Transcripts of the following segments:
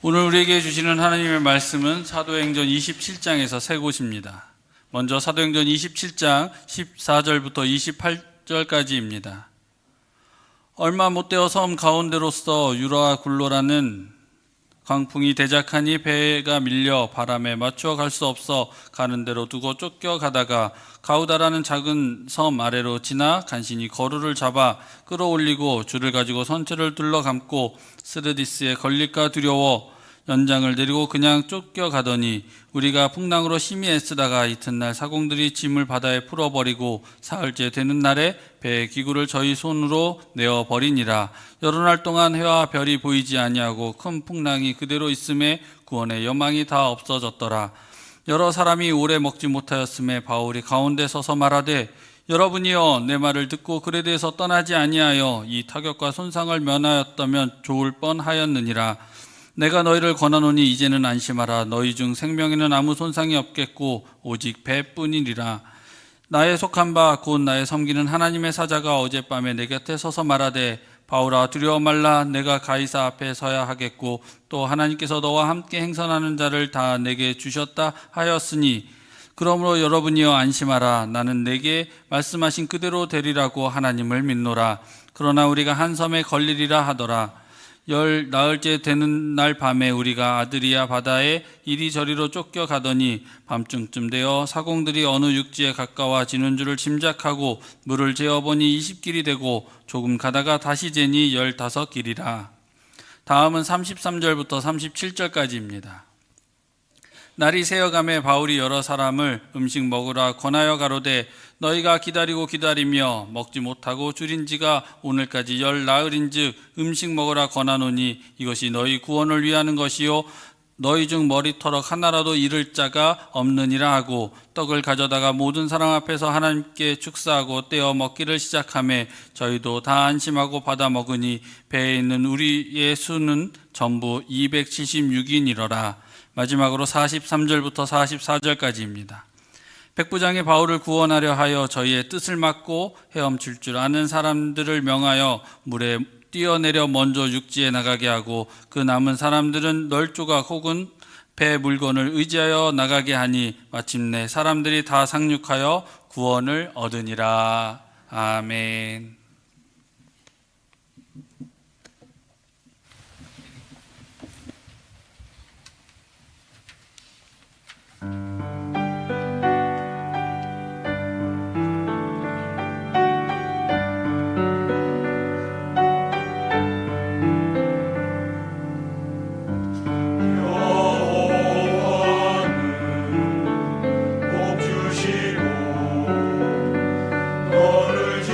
오늘 우리에게 주시는 하나님의 말씀은 사도행전 27장에서 세 곳입니다. 먼저 사도행전 27장 14절부터 28절까지입니다. 얼마 못되어 섬 가운데로서 유라와 굴로라는 광풍이 대작하니 배가 밀려 바람에 맞추어 갈 수 없어 가는 대로 두고 쫓겨가다가 가우다라는 작은 섬 아래로 지나 간신히 거루를 잡아 끌어올리고 줄을 가지고 선체를 둘러감고 스르디스에 걸릴까 두려워 연장을 내리고 그냥 쫓겨가더니 우리가 풍랑으로 심히 애쓰다가 이튿날 사공들이 짐을 바다에 풀어버리고 사흘째 되는 날에 배의 기구를 저희 손으로 내어버리니라. 여러 날 동안 해와 별이 보이지 아니하고 큰 풍랑이 그대로 있음에 구원의 여망이 다 없어졌더라. 여러 사람이 오래 먹지 못하였음에 바울이 가운데 서서 말하되 여러분이여 내 말을 듣고 그에 대해서 떠나지 아니하여 이 타격과 손상을 면하였다면 좋을 뻔하였느니라. 내가 너희를 권하노니 이제는 안심하라. 너희 중 생명에는 아무 손상이 없겠고 오직 배뿐이니라. 나의 속한 바 곧 나의 섬기는 하나님의 사자가 어젯밤에 내 곁에 서서 말하되 바울아 두려워 말라. 내가 가이사 앞에 서야 하겠고 또 하나님께서 너와 함께 행선하는 자를 다 내게 주셨다 하였으니 그러므로 여러분이여 안심하라. 나는 내게 말씀하신 그대로 되리라고 하나님을 믿노라. 그러나 우리가 한 섬에 걸리리라 하더라. 열 나흘째 되는 날 밤에 우리가 아드리아 바다에 이리저리로 쫓겨가더니 밤중쯤 되어 사공들이 어느 육지에 가까워지는 줄을 짐작하고 물을 재어보니 20길이 되고 조금 가다가 다시 재니 15길이라. 다음은 33절부터 37절까지입니다. 날이 새어가매 바울이 여러 사람을 음식 먹으라 권하여 가로되 너희가 기다리며 먹지 못하고 줄인 지가 오늘까지 10나흘인즉 음식 먹으라 권하노니 이것이 너희 구원을 위하는 것이요 너희 중 머리털럭 하나라도 잃을 자가 없느니라 하고 떡을 가져다가 모든 사람 앞에서 하나님께 축사하고 떼어 먹기를 시작하매 저희도 다 안심하고 받아 먹으니 배에 있는 우리의 수는 전부 276인이로라. 마지막으로 43절부터 44절까지입니다. 백부장이 바울을 구원하려 하여 저희의 뜻을 막고 헤엄칠 줄 아는 사람들을 명하여 물에 뛰어내려 먼저 육지에 나가게 하고 그 남은 사람들은 널조각 혹은 배 물건을 의지하여 나가게 하니 마침내 사람들이 다 상륙하여 구원을 얻으니라. 아멘. 너를 지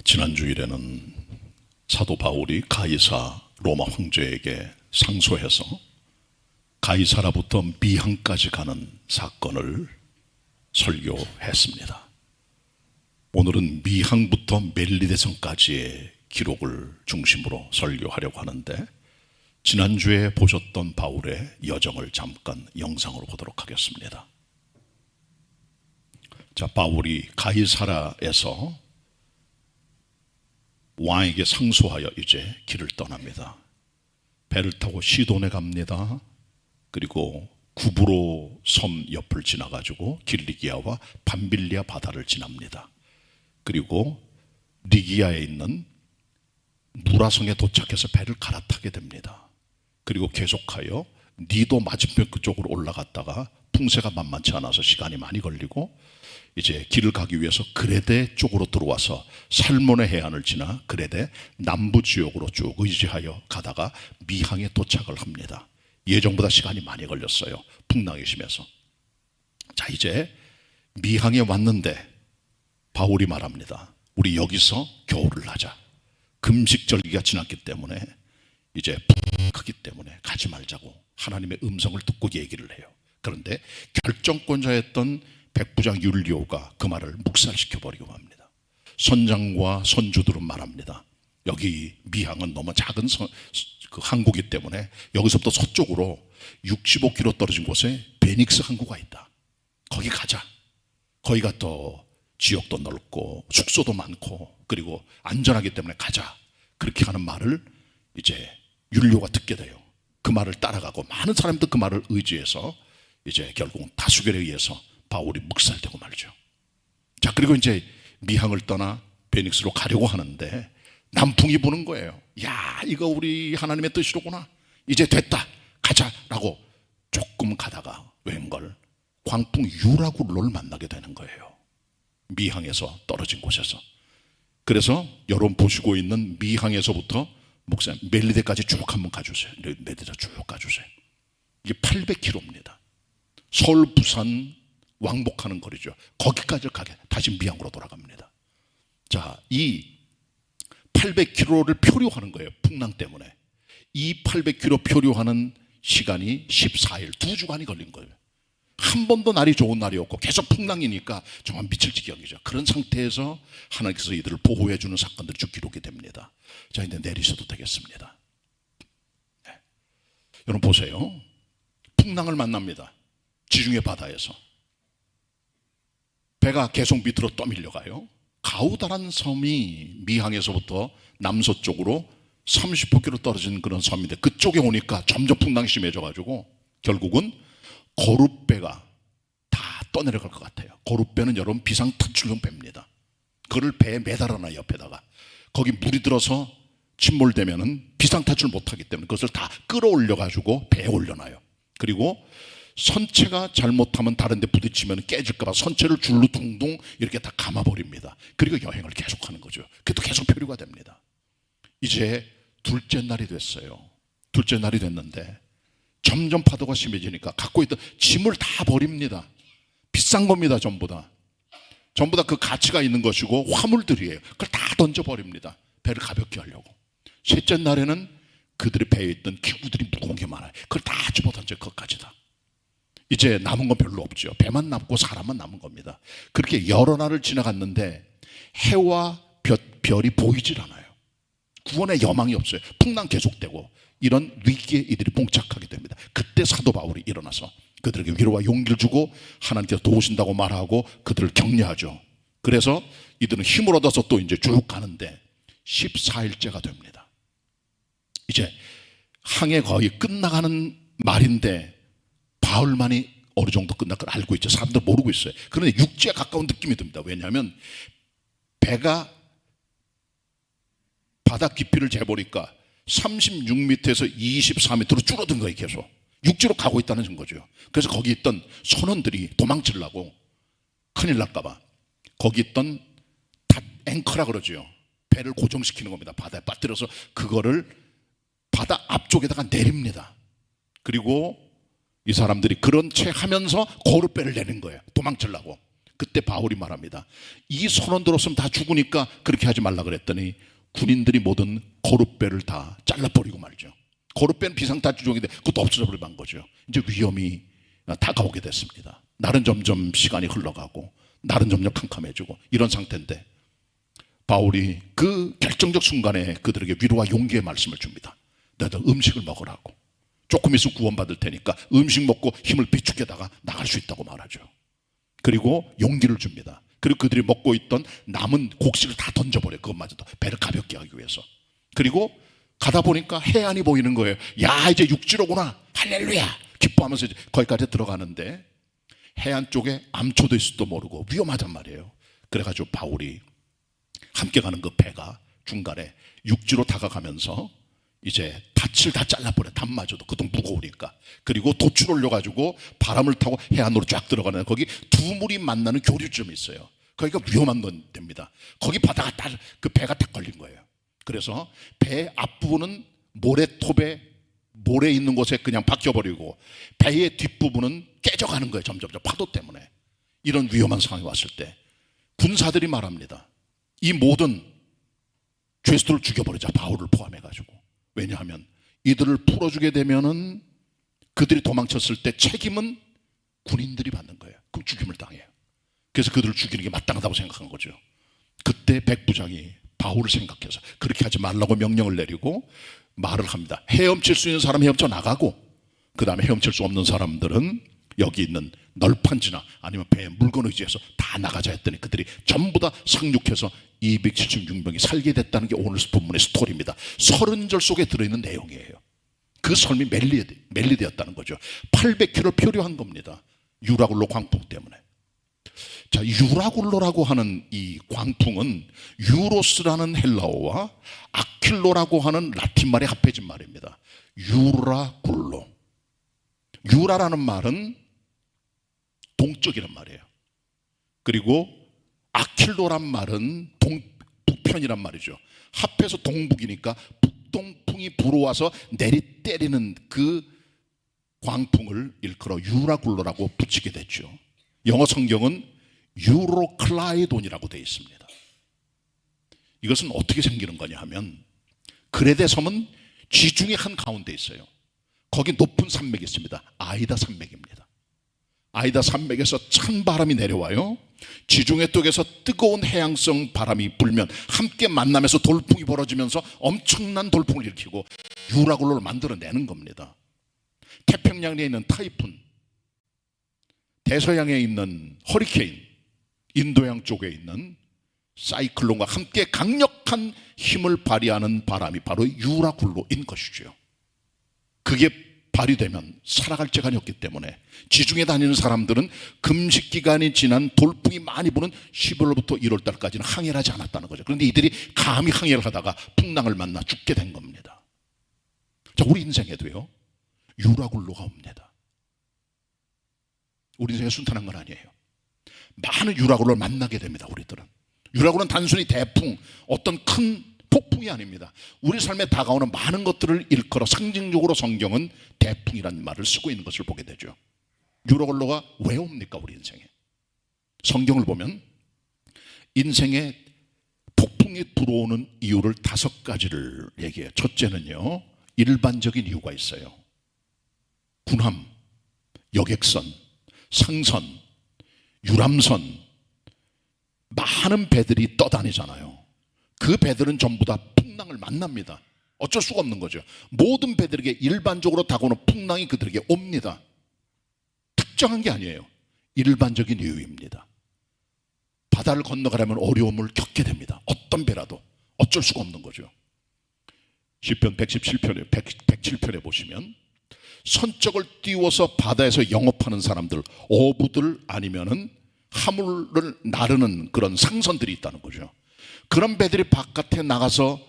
지난 주일에는 사도 바울이 가이사 로마 황제에게 상소해서 가이사라부터 미항까지 가는 사건을 설교했습니다. 오늘은 미항부터 멜리데성까지의 기록을 중심으로 설교하려고 하는데, 지난주에 보셨던 바울의 여정을 잠깐 영상으로 보도록 하겠습니다. 자, 바울이 가이사라에서 왕에게 상소하여 이제 길을 떠납니다. 배를 타고 시돈에 갑니다. 그리고 구브로 섬 옆을 지나가지고 길리기아와 밤빌리아 바다를 지납니다. 그리고 리기아에 있는 무라성에 도착해서 배를 갈아타게 됩니다. 그리고 계속하여 니도 맞은편 그쪽으로 올라갔다가 풍세가 만만치 않아서 시간이 많이 걸리고, 이제 길을 가기 위해서 그레데 쪽으로 들어와서 살몬의 해안을 지나 그레데 남부 지역으로 쭉 의지하여 가다가 미항에 도착을 합니다. 예정보다 시간이 많이 걸렸어요. 풍랑이 심해서. 자, 이제 미항에 왔는데 바울이 말합니다. 우리 여기서 겨울을 하자. 금식절기가 지났기 때문에 이제 크기 때문에 가지 말자고 하나님의 음성을 듣고 얘기를 해요. 그런데 결정권자였던 백부장 율리오가 그 말을 묵살시켜버리고 맙니다. 선장과 선주들은 말합니다. 여기 미항은 너무 작은 그 항구이기 때문에 여기서부터 서쪽으로 65km 떨어진 곳에 베닉스 항구가 있다. 거기 가자. 거기가 더 지역도 넓고 숙소도 많고 그리고 안전하기 때문에 가자. 그렇게 하는 말을 이제 율리오가 듣게 돼요. 그 말을 따라가고 많은 사람들 그 말을 의지해서 이제 결국 다수결에 의해서 바울이 묵살되고 말죠. 자, 그리고 이제 미항을 떠나 베닉스로 가려고 하는데 남풍이 부는 거예요. 야, 이거 우리 하나님의 뜻이로구나. 이제 됐다. 가자라고 조금 가다가 웬걸 광풍 유라굴로를 만나게 되는 거예요. 미항에서 떨어진 곳에서. 그래서 여러분 보시고 있는 미항에서부터 목사님 멜리데까지 쭉 한번 가주세요. 멜리데 쭉 가주세요. 이게 800km입니다. 서울 부산 왕복하는 거리죠. 거기까지 가게 다시 미항으로 돌아갑니다. 자, 이 800km를 표류하는 거예요. 풍랑 때문에. 이 800km 표류하는 시간이 14일, 2주간이 걸린 거예요. 한 번도 날이 좋은 날이 없고 계속 풍랑이니까 정말 미칠 지경이죠. 그런 상태에서 하나님께서 이들을 보호해 주는 사건들이 쭉 기록이 됩니다. 자, 이제 내리셔도 되겠습니다. 네. 여러분 보세요. 풍랑을 만납니다. 지중해 바다에서. 배가 계속 밑으로 떠밀려가요. 가우다라는 섬이 미항에서부터 남서쪽으로 30km 떨어진 그런 섬인데, 그쪽에 오니까 점점 풍랑이 심해져가지고 결국은 거룻배가 다 떠내려갈 것 같아요. 거룻배는 여러분 비상탈출용 배입니다. 그걸 배에 매달아놔 옆에다가. 거기 물이 들어서 침몰되면은 비상탈출 못하기 때문에 그것을 다 끌어올려가지고 배에 올려놔요. 그리고 선체가 잘못하면 다른 데 부딪히면 깨질까봐 선체를 줄로 둥둥 이렇게 다 감아버립니다. 그리고 여행을 계속하는 거죠. 그것도 계속 표류가 됩니다. 이제 둘째 날이 됐어요. 둘째 날이 됐는데 점점 파도가 심해지니까 갖고 있던 짐을 다 버립니다. 비싼 겁니다. 전부 다 그 가치가 있는 것이고 화물들이에요. 그걸 다 던져버립니다. 배를 가볍게 하려고. 셋째 날에는 그들의 배에 있던 기구들이 무거운 게 많아요. 그걸 다 집어던져. 그것까지 다. 이제 남은 건 별로 없죠. 배만 남고 사람만 남은 겁니다. 그렇게 여러 날을 지나갔는데 해와 별이 보이질 않아요. 구원의 여망이 없어요. 풍랑 계속되고 이런 위기에 이들이 봉착하게 됩니다. 그때 사도 바울이 일어나서 그들에게 위로와 용기를 주고 하나님께서 도우신다고 말하고 그들을 격려하죠. 그래서 이들은 힘을 얻어서 또 이제 쭉 가는데 14일째가 됩니다. 이제 항해 거의 끝나가는 말인데 바울만이 어느 정도 끝날 걸 알고 있죠. 사람들 모르고 있어요. 그런데 육지에 가까운 느낌이 듭니다. 왜냐하면 배가 바다 깊이를 재보니까 36m에서 24m로 줄어든 거예요. 계속 육지로 가고 있다는 거죠. 그래서 거기 있던 선원들이 도망치려고 큰일 날까 봐 거기 있던 앵커라 그러죠. 배를 고정시키는 겁니다. 바다에 빠뜨려서 그거를 바다 앞쪽에다가 내립니다. 그리고 이 사람들이 그런 채 하면서 거룻배를 내는 거예요. 도망치려고. 그때 바울이 말합니다. 이 선원 들었으면 다 죽으니까 그렇게 하지 말라 그랬더니 군인들이 모든 거룻배를 다 잘라버리고 말죠. 거룻배는 비상탄주종인데 그것도 없어져 버린 거죠. 이제 위험이 다가오게 됐습니다. 날은 점점 시간이 흘러가고 날은 점점 캄캄해지고 이런 상태인데 바울이 그 결정적 순간에 그들에게 위로와 용기의 말씀을 줍니다. 너희들 음식을 먹으라고. 조금 있으면 구원받을 테니까 음식 먹고 힘을 비축해다가 나갈 수 있다고 말하죠. 그리고 용기를 줍니다. 그리고 그들이 먹고 있던 남은 곡식을 다 던져버려요. 그것마저도 배를 가볍게 하기 위해서. 그리고 가다 보니까 해안이 보이는 거예요. 야, 이제 육지로구나. 할렐루야. 기뻐하면서 이제 거기까지 들어가는데 해안 쪽에 암초도 있을지도 모르고 위험하단 말이에요. 그래가지고 바울이 함께 가는 그 배가 중간에 육지로 다가가면서 이제 닻을 다 잘라버려. 닷마저도 그동 무거우니까. 그리고 돛을 올려가지고 바람을 타고 해안으로 쫙 들어가는 거기 두 물이 만나는 교류점이 있어요. 거기가 위험한 데입니다. 거기 바다가 그 배가 딱 걸린 거예요. 그래서 배 앞부분은 모래톱에 모래 있는 곳에 그냥 박혀버리고 배의 뒷부분은 깨져가는 거예요. 점점 파도 때문에. 이런 위험한 상황이 왔을 때 군사들이 말합니다. 이 모든 죄수들을 죽여버리자. 바울을 포함해가지고. 왜냐하면 이들을 풀어주게 되면은 그들이 도망쳤을 때 책임은 군인들이 받는 거예요. 그럼 죽임을 당해요. 그래서 그들을 죽이는 게 마땅하다고 생각한 거죠. 그때 백부장이 바울을 생각해서 그렇게 하지 말라고 명령을 내리고 말을 합니다. 헤엄칠 수 있는 사람 헤엄쳐 나가고 그 다음에 헤엄칠 수 없는 사람들은 여기 있는 널판지나 아니면 배에 물건 의지해서 다 나가자 했더니 그들이 전부 다 상륙해서 276명이 살게 됐다는 게 오늘 본문의 스토리입니다. 30절 속에 들어있는 내용이에요. 그 삶이 멜리되었다는 거죠. 800km 표류한 겁니다. 유라굴로 광풍 때문에. 자, 유라굴로라고 하는 이 광풍은 유로스라는 헬라어와 아킬로라고 하는 라틴 말이 합해진 말입니다. 유라굴로. 유라라는 말은 동쪽이란 말이에요. 그리고 아킬로란 말은 북편이란 말이죠. 합해서 동북이니까 북동풍이 불어와서 내리 때리는 그 광풍을 일컬어 유라굴로라고 붙이게 됐죠. 영어 성경은 유로클라이돈이라고 되어 있습니다. 이것은 어떻게 생기는 거냐 하면 그레데 섬은 지중해 한 가운데 있어요. 거기 높은 산맥이 있습니다. 아이다 산맥입니다. 아이다 산맥에서 찬 바람이 내려와요. 지중해 쪽에서 뜨거운 해양성 바람이 불면 함께 만나면서 돌풍이 벌어지면서 엄청난 돌풍을 일으키고 유라굴로를 만들어내는 겁니다. 태평양에 있는 타이푼, 대서양에 있는 허리케인, 인도양 쪽에 있는 사이클론과 함께 강력한 힘을 발휘하는 바람이 바로 유라굴로인 것이죠. 그게 발휘되면 살아갈 재간이 없기 때문에 지중해 다니는 사람들은 금식 기간이 지난 돌풍이 많이 부는 12월부터 1월달까지는 항해를 하지 않았다는 거죠. 그런데 이들이 감히 항해를 하다가 풍랑을 만나 죽게 된 겁니다. 자, 우리 인생에도요 유라굴로가 옵니다. 우리 인생에 순탄한 건 아니에요. 많은 유라굴로를 만나게 됩니다. 우리들은. 유라굴로는 단순히 대풍, 어떤 큰 폭풍이 아닙니다. 우리 삶에 다가오는 많은 것들을 일컬어 상징적으로 성경은 대풍이라는 말을 쓰고 있는 것을 보게 되죠. 유라굴로가 왜 옵니까? 우리 인생에. 성경을 보면 인생에 폭풍이 들어오는 이유를 5가지를 얘기해요. 첫째는요, 일반적인 이유가 있어요. 군함, 여객선, 상선, 유람선, 많은 배들이 떠다니잖아요. 그 배들은 전부 다 풍랑을 만납니다. 어쩔 수가 없는 거죠. 모든 배들에게 일반적으로 다가오는 풍랑이 그들에게 옵니다. 특정한 게 아니에요. 일반적인 이유입니다. 바다를 건너가려면 어려움을 겪게 됩니다. 어떤 배라도 어쩔 수가 없는 거죠. 시편 107편에 보시면 선적을 띄워서 바다에서 영업하는 사람들, 어부들 아니면은 화물을 나르는 그런 상선들이 있다는 거죠. 그런 배들이 바깥에 나가서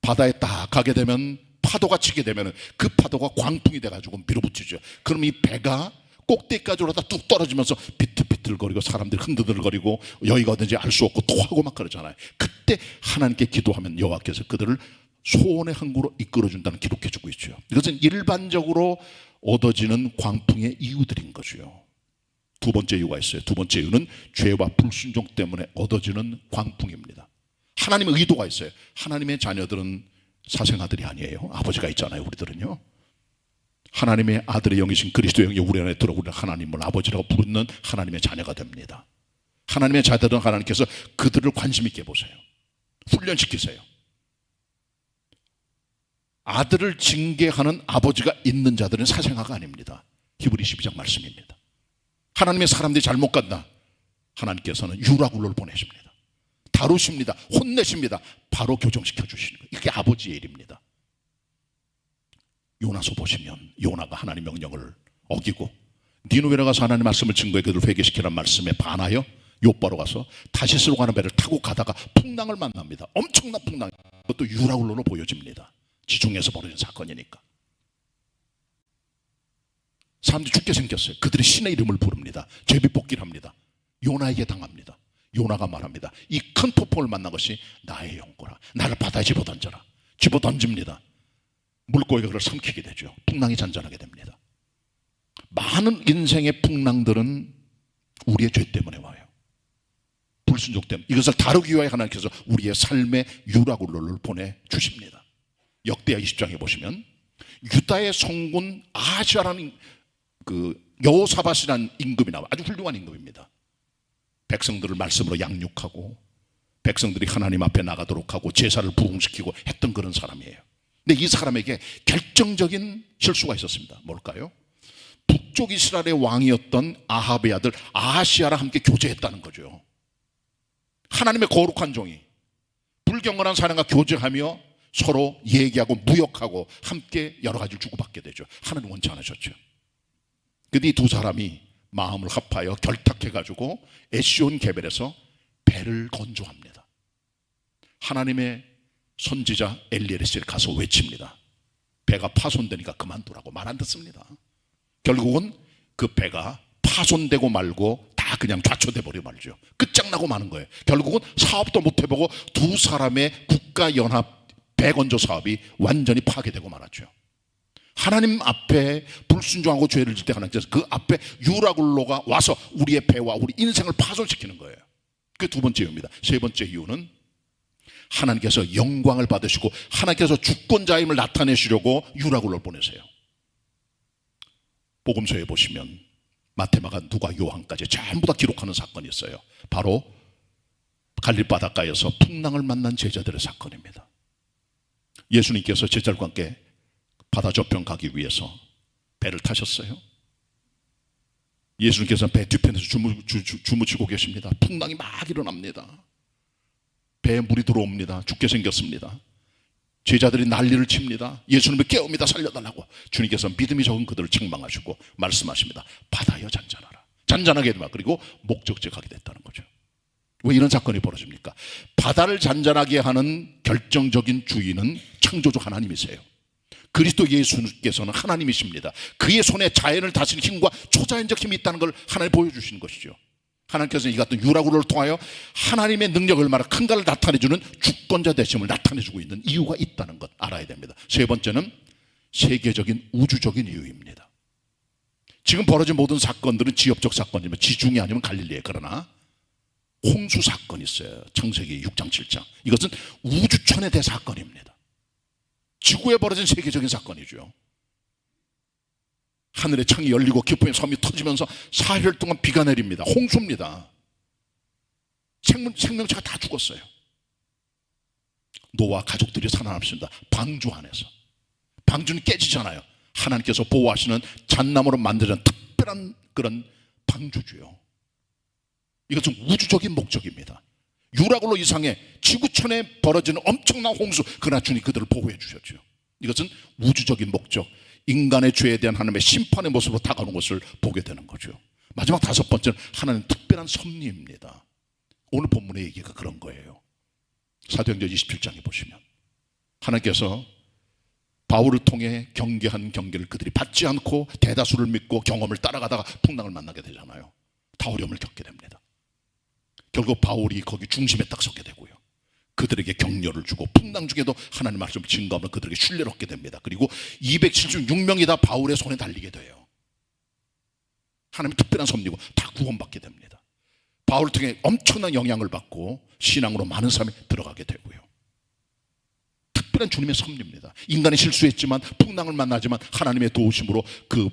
바다에 딱 가게 되면 파도가 치게 되면 그 파도가 광풍이 돼가지고 밀어붙이죠. 그럼 이 배가 꼭대기까지 올라다 뚝 떨어지면서 비틀비틀거리고 사람들이 흔들거리고 여기가 어딘지 알 수 없고 토하고 막 그러잖아요. 그때 하나님께 기도하면 여호와께서 그들을 소원의 항구로 이끌어준다는 기록해주고 있죠. 이것은 일반적으로 얻어지는 광풍의 이유들인 거죠. 두 번째 이유가 있어요. 두 번째 이유는 죄와 불순종 때문에 얻어지는 광풍입니다. 하나님의 의도가 있어요. 하나님의 자녀들은 사생아들이 아니에요. 아버지가 있잖아요. 우리들은요. 하나님의 아들의 영이신 그리스도 영이 우리 안에 들어오고 하나님을 아버지라고 부르는 하나님의 자녀가 됩니다. 하나님의 자녀들은 하나님께서 그들을 관심 있게 보세요. 훈련시키세요. 아들을 징계하는 아버지가 있는 자들은 사생아가 아닙니다. 히브리 12장 말씀입니다. 하나님의 사람들이 잘못 간다. 하나님께서는 유라굴로를 보내십니다. 다루십니다. 혼내십니다. 바로 교정시켜 주시는 거예요. 이게 아버지의 일입니다. 요나서 보시면 요나가 하나님 명령을 어기고 니누웨로 가서 하나님 말씀을 증거해 그들을 회개시키라는 말씀에 반하여 요바로 가서 다시스로 가는 배를 타고 가다가 풍랑을 만납니다. 엄청난 풍랑. 그것도 유라굴로로 보여집니다. 지중해에서 벌어진 사건이니까. 사람들이 죽게 생겼어요. 그들이 신의 이름을 부릅니다. 제비뽑기를 합니다. 요나에게 당합니다. 요나가 말합니다. 이 큰 폭풍을 만난 것이 나의 영광이라. 나를 바다에 집어던져라. 집어던집니다. 물고기가 그를 삼키게 되죠. 풍랑이 잔잔하게 됩니다. 많은 인생의 풍랑들은 우리의 죄 때문에 와요. 불순종 때문에. 이것을 다루기 위하여 하나님께서 우리의 삶의 유라굴로를 보내주십니다. 역대하 20장에 보시면 유다의 성군 아하시아라는 그 여호사밧이라는 임금이 나와. 아주 훌륭한 임금입니다. 백성들을 말씀으로 양육하고 백성들이 하나님 앞에 나가도록 하고 제사를 부흥시키고 했던 그런 사람이에요. 근데 이 사람에게 결정적인 실수가 있었습니다. 뭘까요? 북쪽 이스라엘의 왕이었던 아합의 아들 아하시아랑 함께 교제했다는 거죠. 하나님의 거룩한 종이 불경건한 사람과 교제하며 서로 얘기하고 무역하고 함께 여러 가지를 주고받게 되죠. 하나님 원치 않으셨죠. 근데 이 두 사람이 마음을 합하여 결탁해가지고 에시온 게벨에서 배를 건조합니다. 하나님의 선지자 엘리에셀이 가서 외칩니다. 배가 파손되니까 그만두라고. 말 안 듣습니다. 결국은 그 배가 파손되고 말고 다 그냥 좌초돼 버려 말죠. 끝장나고 마는 거예요. 결국은 사업도 못 해보고 두 사람의 국가연합 배건조 사업이 완전히 파괴되고 말았죠. 하나님 앞에 불순종하고 죄를 질 때 하나님께서 그 앞에 유라굴로가 와서 우리의 배와 우리 인생을 파손시키는 거예요. 그게 두 번째 이유입니다. 세 번째 이유는 하나님께서 영광을 받으시고 하나님께서 주권자임을 나타내시려고 유라굴로를 보내세요. 복음서에 보시면 마태마가 누가 요한까지 전부 다 기록하는 사건이 있어요. 바로 갈릴 바닷가에서 풍랑을 만난 제자들의 사건입니다. 예수님께서 제자들과 함께 바다 저편 가기 위해서 배를 타셨어요. 예수님께서는 배 뒤편에서 주무치고 계십니다. 풍랑이 막 일어납니다. 배에 물이 들어옵니다. 죽게 생겼습니다. 제자들이 난리를 칩니다. 예수님을 깨웁니다. 살려달라고. 주님께서 믿음이 적은 그들을 책망하시고 말씀하십니다. 바다여 잔잔하라. 잔잔하게 되마. 그리고 목적지에 가게 됐다는 거죠. 왜 이런 사건이 벌어집니까? 바다를 잔잔하게 하는 결정적인 주인은 창조주 하나님이세요. 그리스도 예수께서는 하나님이십니다. 그의 손에 자연을 다스리는 힘과 초자연적 힘이 있다는 걸 하나님 보여주시는 것이죠. 하나님께서는 이 같은 유라굴로를 통하여 하나님의 능력을 얼마나 큰가를 나타내주는 주권자 되심을 나타내주고 있는 이유가 있다는 것 알아야 됩니다. 세 번째는 세계적인 우주적인 이유입니다. 지금 벌어진 모든 사건들은 지역적 사건이면 지중해 아니면 갈릴리에. 그러나 홍수 사건이 있어요. 창세기 6장 7장. 이것은 우주천의 대사건입니다. 지구에 벌어진 세계적인 사건이죠. 하늘의 창이 열리고 기쁨의 섬이 터지면서 4일 동안 비가 내립니다. 홍수입니다. 생명체가 다 죽었어요. 노아 가족들이 살아남습니다. 방주 안에서. 방주는 깨지잖아요. 하나님께서 보호하시는 잣나무로 만들어진 특별한 그런 방주주요. 이것은 우주적인 목적입니다. 유라굴로 이상의 지구촌에 벌어지는 엄청난 홍수, 그러나 주님 그들을 보호해 주셨죠. 이것은 우주적인 목적, 인간의 죄에 대한 하나님의 심판의 모습으로 다가오는 것을 보게 되는 거죠. 마지막 다섯 번째는 하나님 특별한 섭리입니다. 오늘 본문의 얘기가 그런 거예요. 사도행전 27장에 보시면 하나님께서 바울을 통해 경계한 경계를 그들이 받지 않고 대다수를 믿고 경험을 따라가다가 풍랑을 만나게 되잖아요. 다 어려움을 겪게 됩니다. 결국 바울이 거기 중심에 딱 서게 되고요. 그들에게 격려를 주고 풍랑 중에도 하나님 말씀을 증거하면 그들에게 신뢰를 얻게 됩니다. 그리고 276명이 다 바울의 손에 달리게 돼요. 하나님의 특별한 섭리고 다 구원받게 됩니다. 바울을 통해 엄청난 영향을 받고 신앙으로 많은 사람이 들어가게 되고요. 특별한 주님의 섭리입니다. 인간이 실수했지만 풍랑을 만나지만 하나님의 도우심으로 그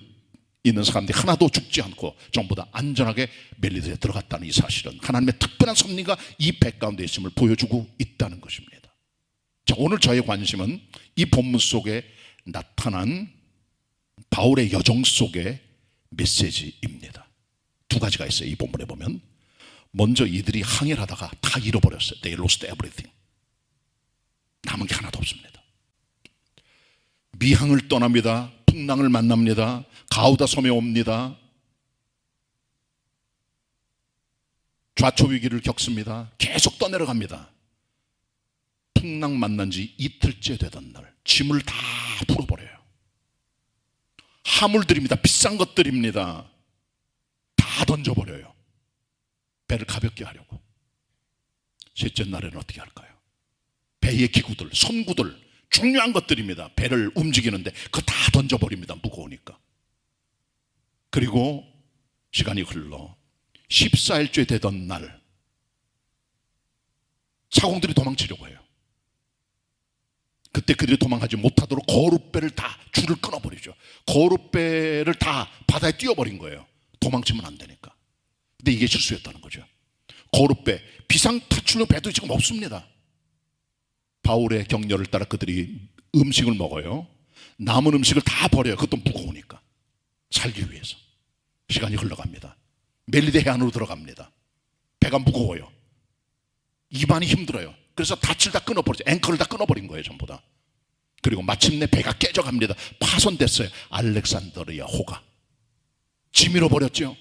있는 사람들이 하나도 죽지 않고 전부 다 안전하게 멜리드에 들어갔다는 이 사실은 하나님의 특별한 섭리가 이 배 가운데 있음을 보여주고 있다는 것입니다. 자, 오늘 저의 관심은 이 본문 속에 나타난 바울의 여정 속의 메시지입니다. 두 가지가 있어요. 이 본문에 보면 먼저 이들이 항해를 하다가 다 잃어버렸어요. They lost everything. 남은 게 하나도 없습니다. 미항을 떠납니다. 풍랑을 만납니다. 가우다 섬에 옵니다. 좌초 위기를 겪습니다. 계속 떠내려갑니다. 풍랑 만난 지 이틀째 되던 날 짐을 다 풀어버려요. 화물들입니다. 비싼 것들입니다. 다 던져버려요. 배를 가볍게 하려고. 셋째 날에는 어떻게 할까요? 배의 기구들, 선구들, 중요한 것들입니다. 배를 움직이는데 그거 다 던져버립니다. 무거우니까. 그리고 시간이 흘러 14일째 되던 날 사공들이 도망치려고 해요. 그때 그들이 도망하지 못하도록 거룻배를 다 줄을 끊어버리죠. 거룻배를 다 바다에 띄워버린 거예요. 도망치면 안 되니까. 근데 이게 실수였다는 거죠. 거룻배, 비상타출용 배도 지금 없습니다. 바울의 격려를 따라 그들이 음식을 먹어요. 남은 음식을 다 버려요. 그것도 무거우니까. 살기 위해서. 시간이 흘러갑니다. 멜리데 해안으로 들어갑니다. 배가 무거워요. 입안이 힘들어요. 그래서 닻을 다 끊어버리죠. 앵커를 다 끊어버린 거예요. 전부 다. 그리고 마침내 배가 깨져갑니다. 파손됐어요. 알렉산더리아 호가. 짐 잃어버렸죠.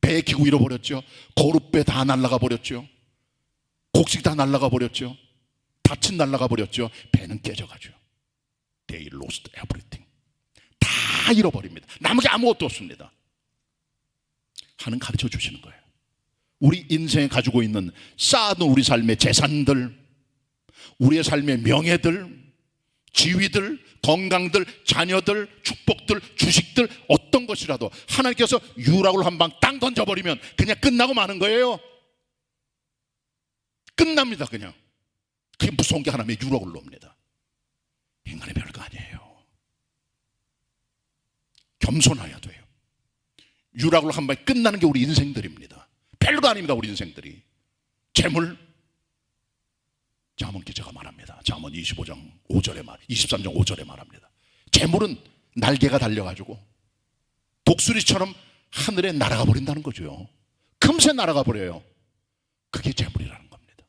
배의 기구 잃어버렸죠. 거룻배 다 날아가 버렸죠. 곡식 다 날아가 버렸죠. 닻은 날아가 버렸죠. 배는 깨져가죠. They lost everything. 다 잃어버립니다. 남은 게 아무것도 없습니다. 하나님 가르쳐 주시는 거예요. 우리 인생에 가지고 있는 쌓아둔 우리 삶의 재산들, 우리의 삶의 명예들, 지위들, 건강들, 자녀들, 축복들, 주식들 어떤 것이라도 하나님께서 유락을 한 방 땅 던져버리면 그냥 끝나고 마는 거예요. 끝납니다. 그냥. 그게 무서운 게 하나님의 유락을 놉니다. 인간의 별거 아니에요. 겸손해야 돼요. 유락을 한 방에 끝나는 게 우리 인생들입니다. 별거 아닙니다. 우리 인생들이. 재물, 잠언 기자가 말합니다. 잠언 25장 5절에 23장 5절에 말합니다. 재물은 날개가 달려가지고 독수리처럼 하늘에 날아가 버린다는 거죠. 금세 날아가 버려요. 그게 재물이라는 겁니다.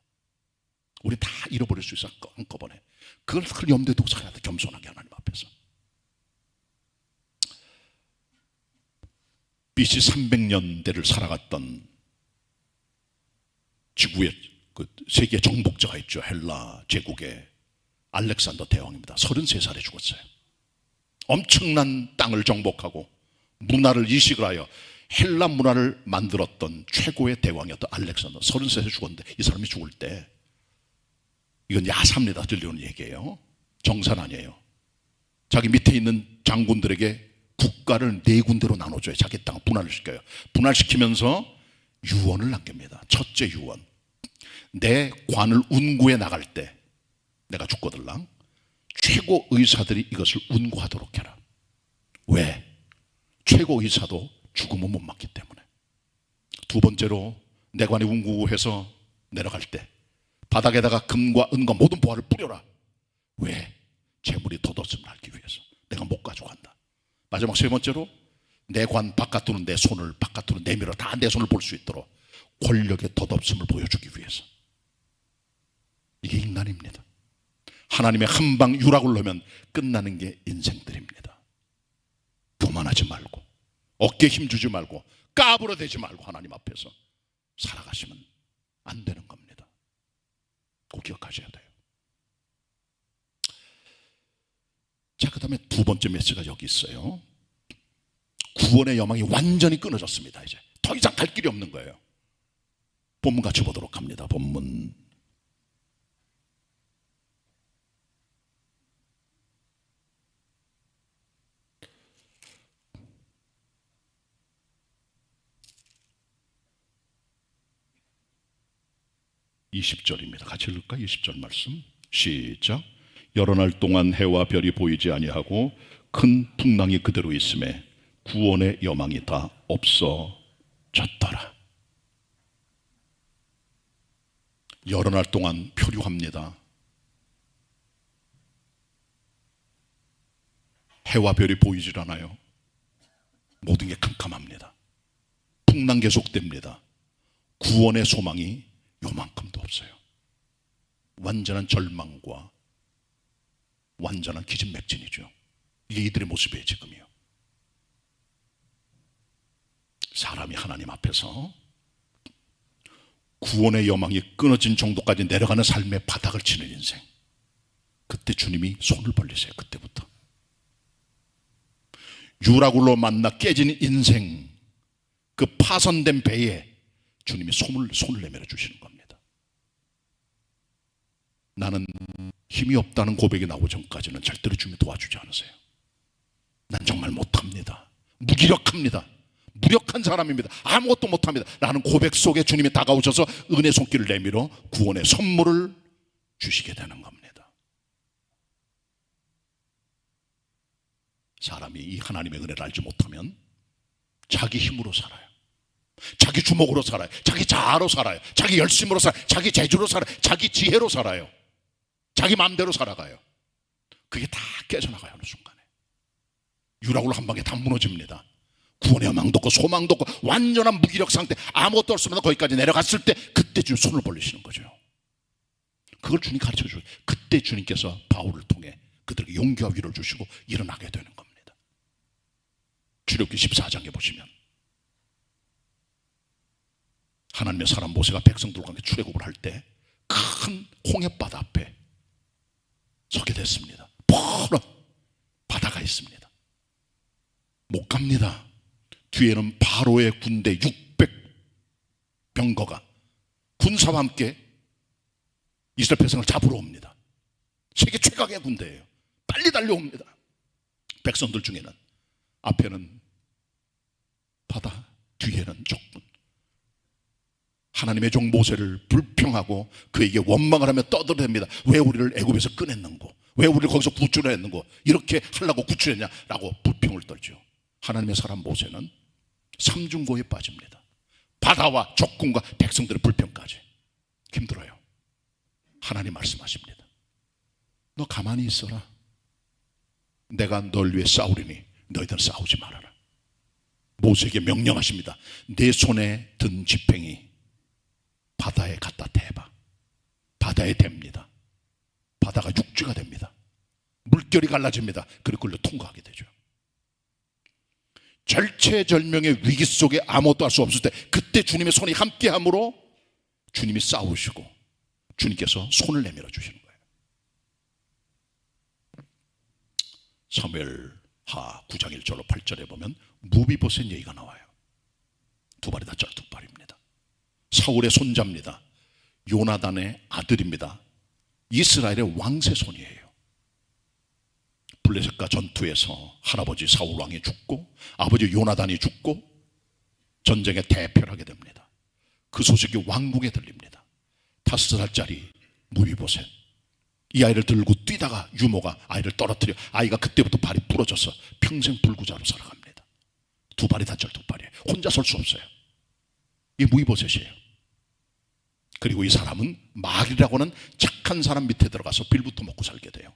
우리 다 잃어버릴 수 있어 한꺼번에. 그걸 염두에 두고 살아야 돼. 겸손하게 하나님 앞에서. BC 300년대를 살아갔던 지구의 그 세계 정복자가 있죠. 헬라 제국의 알렉산더 대왕입니다. 33살에 죽었어요. 엄청난 땅을 정복하고 문화를 이식을 하여 헬라 문화를 만들었던 최고의 대왕이었던 알렉산더. 33살에 죽었는데 이 사람이 죽을 때 이건 야사입니다. 들려오는 얘기예요. 정산 아니에요. 자기 밑에 있는 장군들에게 국가를 4군데로 나눠줘요. 자기 땅을 분할을 시켜요. 분할시키면서 유언을 남깁니다. 첫째 유언. 내 관을 운구해 나갈 때 내가 죽거들랑 최고 의사들이 이것을 운구하도록 해라. 왜? 최고 의사도 죽음은 못 막기 때문에. 두 번째로 내 관에 운구해서 내려갈 때 바닥에다가 금과 은과 모든 보화를 뿌려라. 왜? 재물이 덧없음을 알기 위해서. 내가 못 가져간다. 마지막 세 번째로 내 관 바깥으로 내 손을 바깥으로 내밀어 다 내 손을 볼 수 있도록 권력의 덧없음을 보여주기 위해서. 이게 인간입니다. 하나님의 한방 유락을 넣으면 끝나는 게 인생들입니다. 교만하지 말고 어깨에 힘주지 말고 까불어대지 말고 하나님 앞에서 살아가시면 안 되는 겁니다. 꼭 기억하셔야 돼요. 자, 그 다음에 두 번째 메시지가 여기 있어요. 구원의 여망이 완전히 끊어졌습니다. 이제 더 이상 갈 길이 없는 거예요. 본문 같이 보도록 합니다. 본문 20절입니다. 같이 읽을까? 20절 말씀 시작. 여러 날 동안 해와 별이 보이지 아니하고 큰 풍랑이 그대로 있음에 구원의 여망이 다 없어졌더라. 여러 날 동안 표류합니다. 해와 별이 보이질 않아요. 모든 게 캄캄합니다. 풍랑 계속됩니다. 구원의 소망이 요만큼도 없어요. 완전한 절망과 완전한 기진맥진이죠. 이게 이들의 모습이에요. 지금이요. 사람이 하나님 앞에서 구원의 여망이 끊어진 정도까지 내려가는 삶의 바닥을 치는 인생, 그때 주님이 손을 벌리세요. 그때부터 유라굴로 만나 깨진 인생, 그 파손된 배에 주님이 손을 내밀어 주시는 겁니다. 나는 힘이 없다는 고백이 나오기 전까지는 절대로 주님이 도와주지 않으세요. 난 정말 못합니다. 무기력합니다. 무력한 사람입니다. 아무것도 못합니다. 라는 고백 속에 주님이 다가오셔서 은혜 손길을 내밀어 구원의 선물을 주시게 되는 겁니다. 사람이 이 하나님의 은혜를 알지 못하면 자기 힘으로 살아요. 자기 주먹으로 살아요. 자기 자아로 살아요. 자기 열심으로 살아요. 자기 재주로 살아요. 자기 지혜로 살아요. 자기 마음대로 살아가요. 그게 다 깨져나가요. 어느 순간에 유라굴로 한 방에 다 무너집니다. 구원의 여망도 없고 소망도 없고 완전한 무기력 상태, 아무것도 없으면서 거기까지 내려갔을 때 그때 주님 손을 벌리시는 거죠. 그걸 주님 가르쳐 주고, 그때 주님께서 바울을 통해 그들에게 용기와 위로를 주시고 일어나게 되는 겁니다. 출애굽기 14장에 보시면 하나님의 사람 모세가 백성들과 함께 출애굽을 할 때 큰 홍해바다 앞에 서게 됐습니다. 푸른 바다가 있습니다. 못 갑니다. 뒤에는 바로의 군대 600병거가 군사와 함께 이스라엘 백성을 잡으러 옵니다. 세계 최강의 군대예요. 빨리 달려옵니다. 백성들 중에는 앞에는 바다, 뒤에는 적군. 하나님의 종 모세를 불평하고 그에게 원망을 하며 떠들어댑니다. 왜 우리를 애굽에서 꺼냈는고, 왜 우리를 거기서 구출했는고, 이렇게 하려고 구출했냐라고 불평을 떨죠. 하나님의 사람 모세는 삼중고에 빠집니다. 바다와 적군과 백성들의 불평까지. 힘들어요. 하나님 말씀하십니다. 너 가만히 있어라. 내가 널 위해 싸우리니 너희들은 싸우지 말아라. 모세에게 명령하십니다. 내 손에 든 지팡이 바다에 갖다 대봐. 바다에 댑니다. 바다가 육지가 됩니다. 물결이 갈라집니다. 그리고 그걸로 통과하게 되죠. 절체절명의 위기 속에 아무것도 할 수 없을 때 그때 주님의 손이 함께함으로 주님이 싸우시고 주님께서 손을 내밀어 주시는 거예요. 사무엘하 9장 1절로 8절에 보면 무비보셋 얘기가 나와요. 두 발이 다 쩔뚝발입니다. 사울의 손자입니다. 요나단의 아들입니다. 이스라엘의 왕세 손이에요. 블레셋과 전투에서 할아버지 사울 왕이 죽고 아버지 요나단이 죽고 전쟁에 대표하게 됩니다. 그 소식이 왕궁에 들립니다. 5살짜리 무비보셋, 이 아이를 들고 뛰다가 유모가 아이를 떨어뜨려 아이가 그때부터 발이 부러져서 평생 불구자로 살아갑니다. 두 발이 다 쩔뚝발이에요. 혼자 설 수 없어요. 이 무비보셋이에요. 그리고 이 사람은 마귀라고 하는 착한 사람 밑에 들어가서 빌부터 먹고 살게 돼요.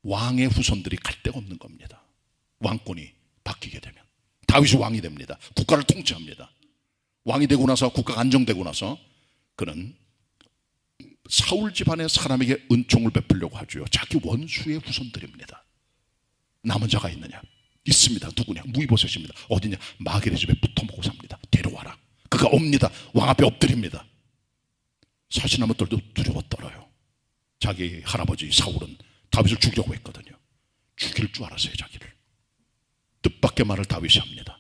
왕의 후손들이 갈 데가 없는 겁니다. 왕권이 바뀌게 되면 다윗이 왕이 됩니다. 국가를 통치합니다. 왕이 되고 나서 국가가 안정되고 나서 그는 사울 집안의 사람에게 은총을 베풀려고 하죠. 자기 원수의 후손들입니다. 남은 자가 있느냐? 있습니다. 누구냐? 무비보셋입니다. 어디냐? 마귀의 집에 붙어 먹고 삽니다. 데려와라. 그가 옵니다. 왕 앞에 엎드립니다. 사시나무들도 두려워 떨어요. 자기 할아버지 사울은 다윗을 죽이려고 했거든요. 죽일 줄 알았어요. 자기를. 뜻밖의 말을 다윗이 합니다.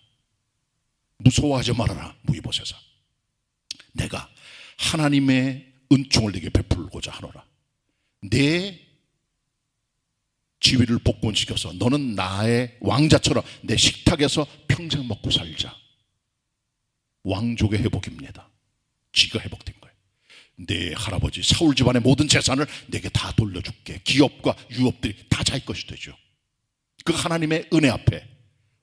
무서워하지 말아라 무비보셋아. 내가 하나님의 은총을 네게 베풀고자 하노라. 내 지위를 복권시켜서 너는 나의 왕자처럼 내 식탁에서 평생 먹고 살자. 왕족의 회복입니다. 지가 회복된 거예요. 내 할아버지 사울 집안의 모든 재산을 내게 다 돌려줄게. 기업과 유업들이 다 자기 것이 되죠. 그 하나님의 은혜 앞에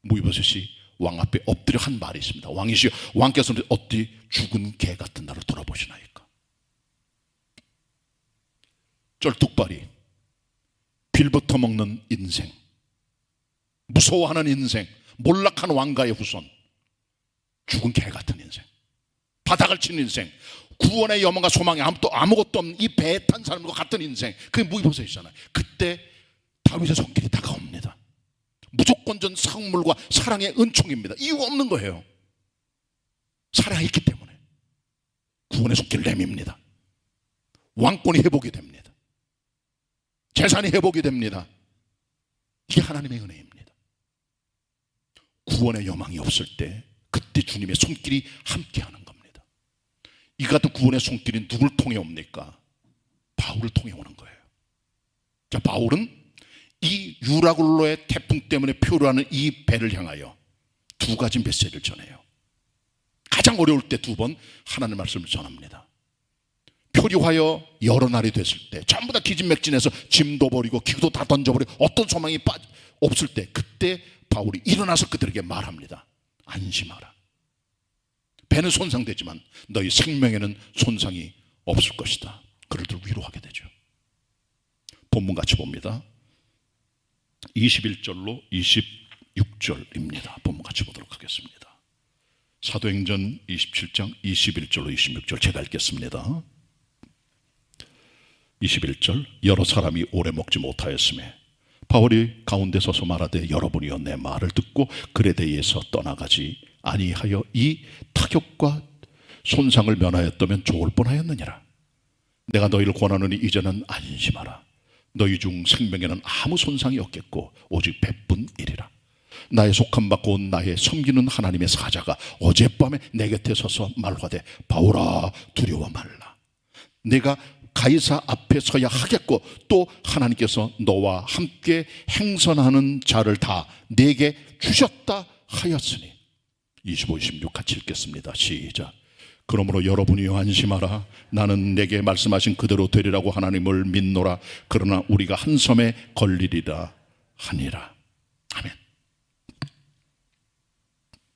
무이보셋이 왕 앞에 엎드려 한 말이 있습니다. 왕이시여, 왕께서는 어찌 죽은 개 같은 나를 돌아보시나이까. 쩔뚝발이 빌부터 먹는 인생, 무서워하는 인생, 몰락한 왕가의 후손, 죽은 개 같은 인생, 바닥을 치는 인생, 구원의 염원과 소망이 아무것도 없는 이 배에 탄 사람과 같은 인생, 그게 무이보셋이잖아요. 그때 다윗의 손길이 다가옵니다. 무조건전 성물과 사랑의 은총입니다. 이유 없는 거예요. 사랑이 있기 때문에 구원의 손길을 내밉니다. 왕권이 회복이 됩니다. 재산이 회복이 됩니다. 이게 하나님의 은혜입니다. 구원의 여망이 없을 때 그때 주님의 손길이 함께하는 겁니다. 이 같은 구원의 손길이 누굴 통해 옵니까? 바울을 통해 오는 거예요. 자, 바울은 이 유라굴로의 태풍 때문에 표류하는 이 배를 향하여 두 가지 메시지를 전해요. 가장 어려울 때 두 번 하나님의 말씀을 전합니다. 표류하여 여러 날이 됐을 때, 전부 다 기진맥진해서 짐도 버리고 기도 다 던져버리고 어떤 소망이 없을 때, 그때 바울이 일어나서 그들에게 말합니다. 안심하라. 배는 손상되지만 너희 생명에는 손상이 없을 것이다. 그들을 위로하게 되죠. 본문 같이 봅니다. 21절로 26절입니다. 본문 같이 보도록 하겠습니다. 사도행전 27장 21절로 26절 제가 읽겠습니다. 21절, 여러 사람이 오래 먹지 못하였으며 바울이 가운데 서서 말하되 여러분이여 내 말을 듣고 그에 대해서 떠나가지 아니하여 이 타격과 손상을 면하였다면 좋을 뻔하였느니라. 내가 너희를 권하노니 이제는 안심하라. 너희 중 생명에는 아무 손상이 없겠고 오직 배뿐이리라. 나의 속한 바 곧 나의 섬기는 하나님의 사자가 어젯밤에 내 곁에 서서 말하되 바울아 두려워 말라. 내가 가이사 앞에 서야 하겠고 또 하나님께서 너와 함께 행선하는 자를 다 내게 주셨다 하였으니. 25, 26 같이 읽겠습니다. 시작. 그러므로 여러분이여 안심하라. 나는 내게 말씀하신 그대로 되리라고 하나님을 믿노라. 그러나 우리가 한 섬에 걸리리라 하니라. 아멘.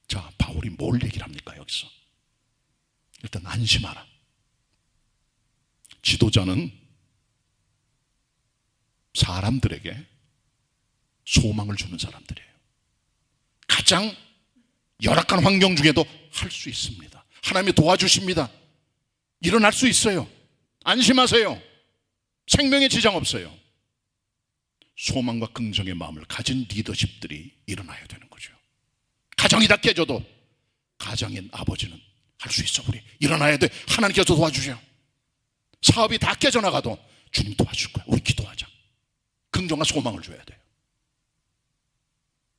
자, 바울이 뭘 얘기를 합니까 여기서? 일단 안심하라. 지도자는 사람들에게 소망을 주는 사람들이에요. 가장 열악한 환경 중에도 할 수 있습니다. 하나님이 도와주십니다. 일어날 수 있어요. 안심하세요. 생명에 지장 없어요. 소망과 긍정의 마음을 가진 리더십들이 일어나야 되는 거죠. 가정이 다 깨져도 가정인 아버지는 할 수 있어. 우리 일어나야 돼. 하나님께서 도와주셔. 사업이 다 깨져나가도 주님 도와줄 거야. 우리 기도하자. 긍정과 소망을 줘야 돼요.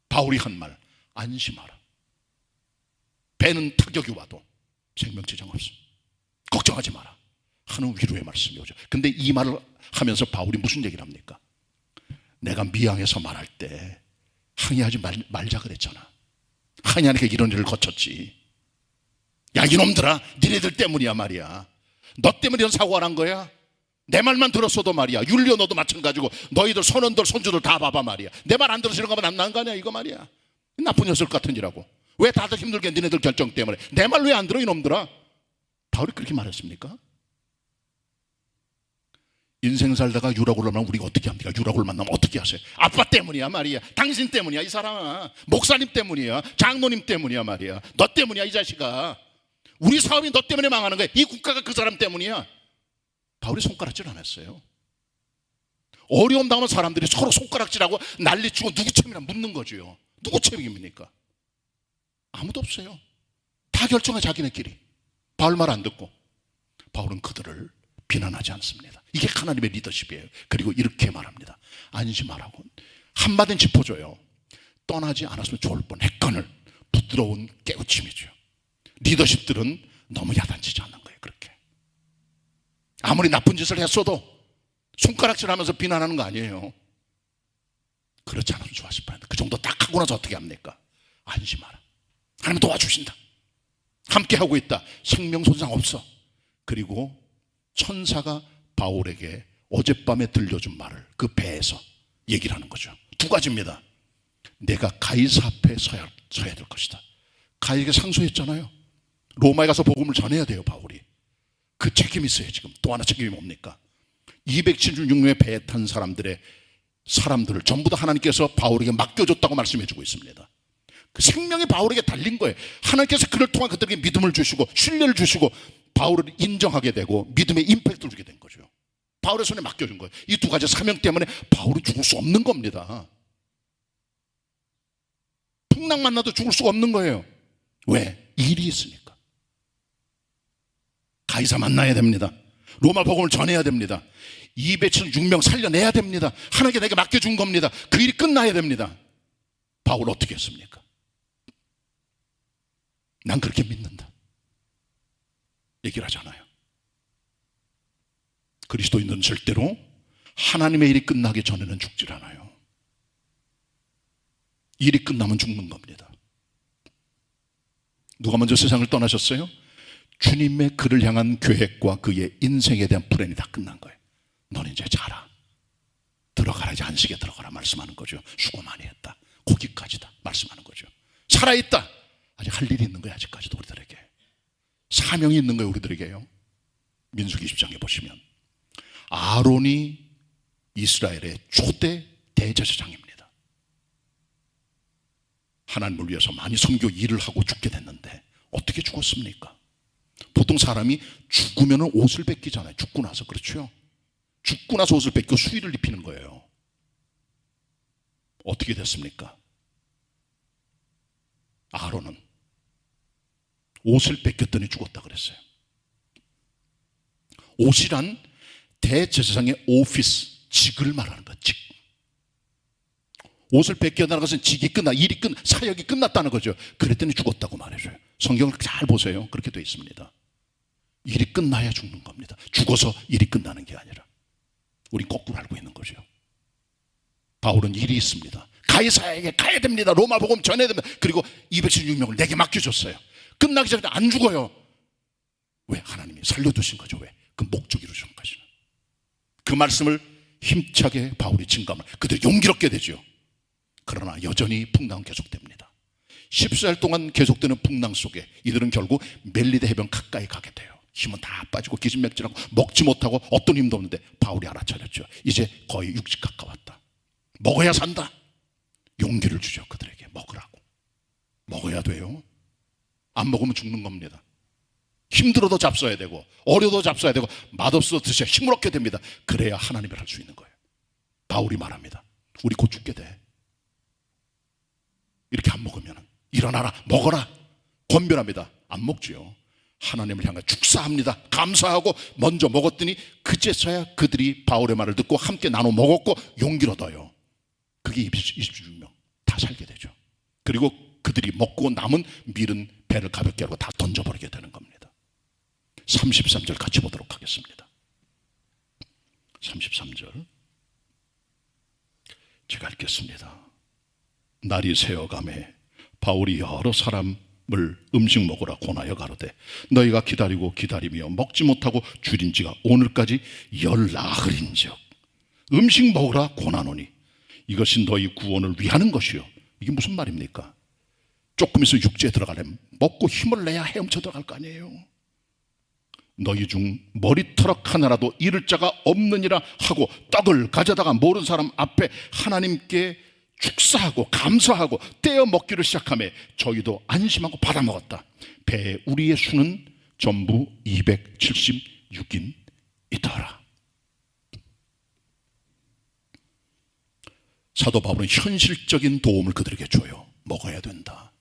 바울이 한 말, 안심하라. 배는 타격이 와도 생명 지장 없어. 걱정하지 마라 하는 위로의 말씀이 오죠. 근데 이 말을 하면서 바울이 무슨 얘기를 합니까? 내가 미항에서 말할 때 항의하지 말자 그랬잖아. 항의하니까 이런 일을 거쳤지. 야 이놈들아, 니네들 때문이야 말이야. 너 때문에 이런 사고가 난 거야. 내 말만 들었어도 말이야. 율리오 너도 마찬가지고 너희들 손원들 손주들 다 봐봐 말이야. 내 말 안 들어서 이런 거면 안 나는 거 아니야 이거 말이야. 나쁜 녀석 같은 이라고. 왜 다들 힘들게 니네들 결정 때문에. 내 말 왜 안 들어 이놈들아. 바울이 그렇게 말했습니까? 인생 살다가 유라굴로 만나면 우리가 어떻게 합니까? 유라굴로 만나면 어떻게 하세요? 아빠 때문이야 말이야. 당신 때문이야 이 사람아. 목사님 때문이야. 장로님 때문이야 말이야. 너 때문이야 이 자식아. 우리 사업이 너 때문에 망하는 거야. 이 국가가 그 사람 때문이야. 바울이 손가락질 안 했어요. 어려움 당하면 사람들이 서로 손가락질하고 난리치고 누구 책임이나 묻는 거죠. 누구 책임입니까? 아무도 없어요. 다 결정해 자기네끼리. 바울 말 안 듣고. 바울은 그들을 비난하지 않습니다. 이게 하나님의 리더십이에요. 그리고 이렇게 말합니다. 안심하라고 한마디는 짚어줘요. 떠나지 않았으면 좋을 뻔했건을 부드러운 깨우침이죠. 리더십들은 너무 야단치지 않는 거예요. 그렇게 아무리 나쁜 짓을 했어도 손가락질하면서 비난하는 거 아니에요. 그렇지 않으면 좋았을 뻔했는데 그 정도 딱 하고 나서 어떻게 합니까? 안심하라. 하나님 도와주신다. 함께 하고 있다. 생명 손상 없어. 그리고 천사가 바울에게 어젯밤에 들려준 말을 그 배에서 얘기를 하는 거죠. 두 가지입니다. 내가 가이사 앞에 서야 될 것이다. 가이사에게 상소했잖아요. 로마에 가서 복음을 전해야 돼요, 바울이. 그 책임이 있어요. 지금 또 하나 책임이 뭡니까? 276명의 배에 탄 사람들을 전부 다 하나님께서 바울에게 맡겨줬다고 말씀해 주고 있습니다. 그 생명이 바울에게 달린 거예요. 하나님께서 그를 통해 그들에게 믿음을 주시고 신뢰를 주시고 바울을 인정하게 되고 믿음의 임팩트를 주게 된 거죠. 바울의 손에 맡겨준 거예요. 이 두 가지 사명 때문에 바울이 죽을 수 없는 겁니다. 풍랑 만나도 죽을 수가 없는 거예요. 왜? 일이 있으니까. 가이사 만나야 됩니다. 로마 복음을 전해야 됩니다. 276명 살려내야 됩니다. 하나님께 내게 맡겨준 겁니다. 그 일이 끝나야 됩니다. 바울 어떻게 했습니까? 난 그렇게 믿는다 얘기를 하잖아요. 그리스도인들은 절대로 하나님의 일이 끝나기 전에는 죽질 않아요. 일이 끝나면 죽는 겁니다. 누가 먼저 세상을 떠나셨어요? 주님의 그를 향한 계획과 그의 인생에 대한 플랜이 다 끝난 거예요. 너는 이제 자라. 들어가라. 이제 안식에 들어가라 말씀하는 거죠. 수고 많이 했다. 거기까지다 말씀하는 거죠. 살아있다. 아직 할 일이 있는 거예요. 아직까지도 우리들에게. 사명이 있는 거예요. 우리들에게요. 민수기 20장에 보시면 아론이 이스라엘의 초대 대제사장입니다. 하나님을 위해서 많이 선교 일을 하고 죽게 됐는데 어떻게 죽었습니까? 보통 사람이 죽으면 옷을 뺏기잖아요. 죽고 나서. 그렇죠? 죽고 나서 옷을 뺏기고 수의를 입히는 거예요. 어떻게 됐습니까? 아론은 옷을 뺏겼더니 죽었다 그랬어요. 옷이란 대제사장의 오피스, 직을 말하는 것, 직. 옷을 뺏겨나는 것은 직이 끝나, 일이 사역이 끝났다는 거죠. 그랬더니 죽었다고 말해줘요. 성경을 잘 보세요. 그렇게 되어 있습니다. 일이 끝나야 죽는 겁니다. 죽어서 일이 끝나는 게 아니라. 우린 거꾸로 알고 있는 거죠. 바울은 일이 있습니다. 가이사에게 가야 됩니다. 로마 복음 전해야 됩니다. 그리고 216명을 내게 맡겨줬어요. 끝나기 전에 안 죽어요. 왜? 하나님이 살려두신 거죠. 왜? 그 목적 이루신 거죠. 그 말씀을 힘차게 바울이 증감을 그들이 용기롭게 되죠. 그러나 여전히 풍랑은 계속됩니다. 14일 동안 계속되는 풍랑 속에 이들은 결국 멜리데 해변 가까이 가게 돼요. 힘은 다 빠지고 기진맥진하고 먹지 못하고 어떤 힘도 없는데 바울이 알아차렸죠. 이제 거의 육지 가까웠다. 먹어야 산다. 용기를 주죠. 그들에게 먹으라고. 먹어야 돼요. 안 먹으면 죽는 겁니다. 힘들어도 잡숴야 되고 어려도 잡숴야 되고 맛없어도 드셔야 힘을 얻게 됩니다. 그래야 하나님을 할 수 있는 거예요. 바울이 말합니다. 우리 곧 죽게 돼. 이렇게 안 먹으면 일어나라 먹어라 권변합니다. 안 먹지요. 하나님을 향해 축사합니다. 감사하고 먼저 먹었더니 그제서야 그들이 바울의 말을 듣고 함께 나눠 먹었고 용기를 얻어요. 그게 26명 다 살게 되죠. 그리고 그들이 먹고 남은 밀은 배를 가볍게 하고 다 던져버리게 되는 겁니다. 33절 같이 보도록 하겠습니다. 33절 제가 읽겠습니다. 날이 새어가매 바울이 여러 사람을 음식 먹으라 권하여 가로되 너희가 기다리고 기다리며 먹지 못하고 줄인 지가 오늘까지 열나흘인즉 음식 먹으라 권하노니 이것이 너희 구원을 위하는 것이요. 이게 무슨 말입니까? 조금 있어 육지에 들어가려면 먹고 힘을 내야 헤엄쳐 들어갈 거 아니에요. 너희 중 머리털럭 하나라도 잃을 자가 없느니라 하고 떡을 가져다가 모르는 사람 앞에 하나님께 축사하고 감사하고 떼어 먹기를 시작하며 저희도 안심하고 받아 먹었다. 배에 우리의 수는 전부 276인이더라. 사도 바울은 현실적인 도움을 그들에게 줘요. 먹어야 된다.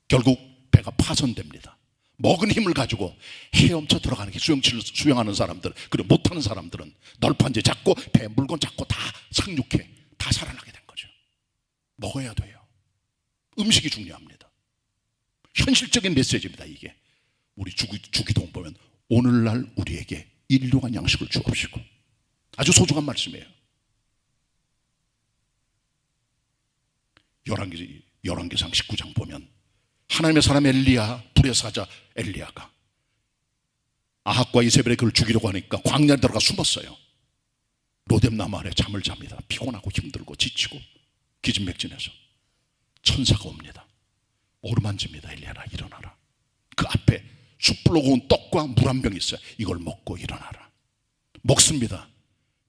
결국 배가 파손됩니다. 먹은 힘을 가지고 헤엄쳐 들어가는 게 수영하는 사람들, 그리고 못하는 사람들은 널판지 잡고 배 물건 잡고 다 상륙해 다 살아나게 된 거죠. 먹어야 돼요. 음식이 중요합니다. 현실적인 메시지입니다. 이게 우리 주기도문 보면 오늘날 우리에게 일용할 양식을 주옵시고 아주 소중한 말씀이에요. 열왕기상 19장 보면 하나님의 사람 엘리야, 불의 사자 엘리야가 아합과 이세벨이 그를 죽이려고 하니까 광야에 들어가 숨었어요. 로뎀나무 아래 잠을 잡니다. 피곤하고 힘들고 지치고 기진맥진해서 천사가 옵니다. 오르만집니다. 엘리야나 일어나라. 그 앞에 숯불로 구운 떡과 물 한 병이 있어요. 이걸 먹고 일어나라. 먹습니다.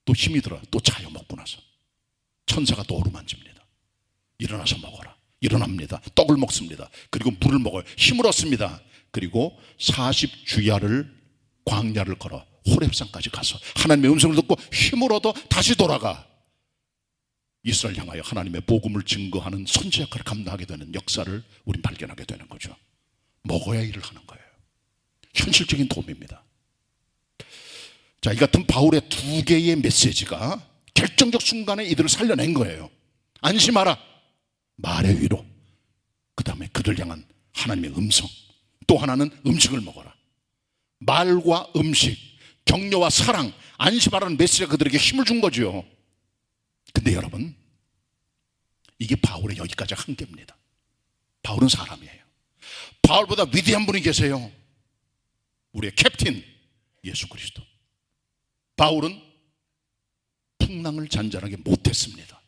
또 힘이 들어 또 자요. 먹고 나서 천사가 또 오르만집니다. 일어나서 먹어라. 일어납니다. 떡을 먹습니다. 그리고 물을 먹어요. 힘을 얻습니다. 그리고 40주야를 광야를 걸어 호렙산까지 가서 하나님의 음성을 듣고 힘을 얻어 다시 돌아가 이스라엘 향하여 하나님의 복음을 증거하는 선지 역할을 감당하게 되는 역사를 우린 발견하게 되는 거죠. 먹어야 일을 하는 거예요. 현실적인 도움입니다. 자, 이 같은 바울의 두 개의 메시지가 결정적 순간에 이들을 살려낸 거예요. 안심하라. 말의 위로. 그 다음에 그를 향한 하나님의 음성. 또 하나는 음식을 먹어라. 말과 음식, 격려와 사랑, 안심하라는 메시지가 그들에게 힘을 준 거죠. 근데 여러분, 이게 바울의 여기까지 한계입니다. 바울은 사람이에요. 바울보다 위대한 분이 계세요. 우리의 캡틴 예수 그리스도. 바울은 풍랑을 잔잔하게 못했습니다.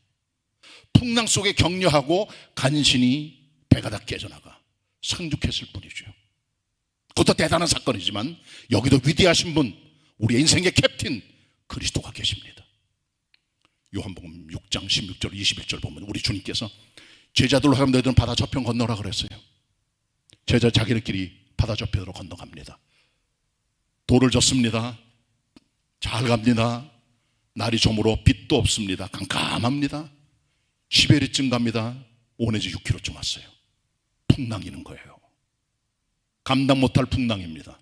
풍랑 속에 격려하고 간신히 배가 다 깨져나가 상륙했을 뿐이죠. 그것도 대단한 사건이지만 여기도 위대하신 분, 우리의 인생의 캡틴 그리스도가 계십니다. 요한복음 6장 16절 21절 보면 우리 주님께서 제자들로 하면 너희들은 바다 저편 건너라 그랬어요. 제자 자기들끼리 바다 저편으로 건너갑니다. 돌을 젓습니다. 잘 갑니다. 날이 저물어 빛도 없습니다. 깜깜합니다. 10회리쯤 갑니다. 5 내지 6km쯤 왔어요. 풍랑이는 거예요. 감당 못할 풍랑입니다.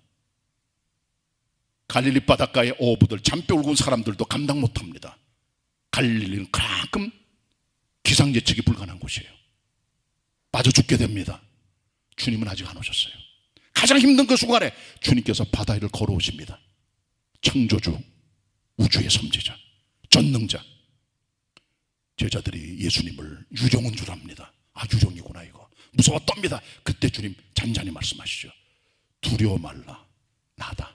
갈릴리 바닷가의 어부들, 잔뼈 굵은 사람들도 감당 못합니다. 갈릴리는 가끔 기상 예측이 불가능한 곳이에요. 빠져 죽게 됩니다. 주님은 아직 안 오셨어요. 가장 힘든 그 순간에 주님께서 바다 위를 걸어오십니다. 창조주, 우주의 섬지자, 전능자. 제자들이 예수님을 유령인 줄 압니다. 아, 유령이구나 이거. 무서워 떱니다. 그때 주님 잔잔히 말씀하시죠. 두려워 말라, 나다.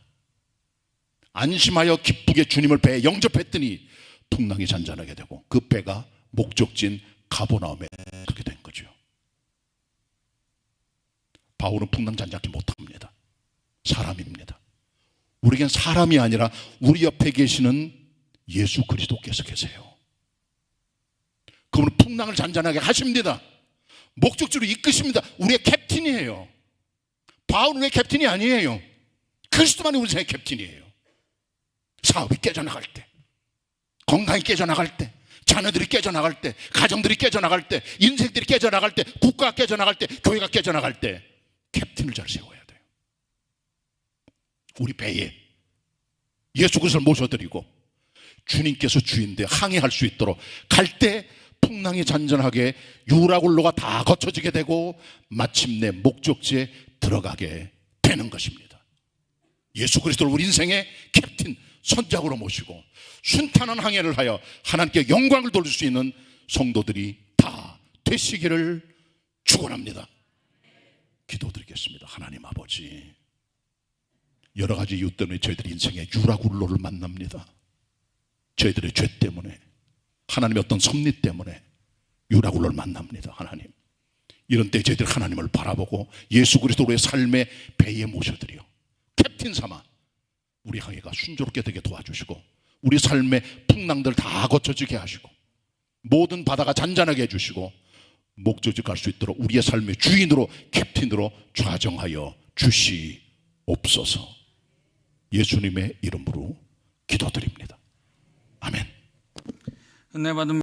안심하여 기쁘게 주님을 배에 영접했더니 풍랑이 잔잔하게 되고 그 배가 목적지인 가버나움에 그렇게 된 거죠. 바울은 풍랑 잔잔하게 못합니다. 사람입니다. 우리에겐 사람이 아니라 우리 옆에 계시는 예수 그리스도께서 계세요. 그분은 풍랑을 잔잔하게 하십니다. 목적지로 이끄십니다. 우리의 캡틴이에요. 바울은 왜 캡틴이 아니에요? 그리스도만이 우리 생의 캡틴이에요. 사업이 깨져나갈 때, 건강이 깨져나갈 때, 자녀들이 깨져나갈 때, 가정들이 깨져나갈 때, 인생들이 깨져나갈 때, 국가가 깨져나갈 때, 교회가 깨져나갈 때 캡틴을 잘 세워야 돼요. 우리 배에 예수 그리스도를 모셔드리고 주님께서 주인데 항해할 수 있도록 갈 때 풍랑이 잔잔하게 유라굴로가 다 거쳐지게 되고 마침내 목적지에 들어가게 되는 것입니다. 예수 그리스도를 우리 인생의 캡틴, 선장으로 모시고 순탄한 항해를 하여 하나님께 영광을 돌릴 수 있는 성도들이 다 되시기를 축원합니다. 기도드리겠습니다. 하나님 아버지, 여러 가지 이유 때문에 저희들이 인생의 유라굴로를 만납니다. 저희들의 죄 때문에, 하나님의 어떤 섭리 때문에 유라굴로를 만납니다. 하나님, 이런 때 저희들 하나님을 바라보고 예수 그리스도의 삶의 배에 모셔드려 캡틴 삼아 우리 항해가 순조롭게 되게 도와주시고 우리 삶의 풍랑들 다 거쳐지게 하시고 모든 바다가 잔잔하게 해주시고 목적지 갈 수 있도록 우리의 삶의 주인으로, 캡틴으로 좌정하여 주시옵소서. 예수님의 이름으로 기도드립니다. 아멘. 은혜 받은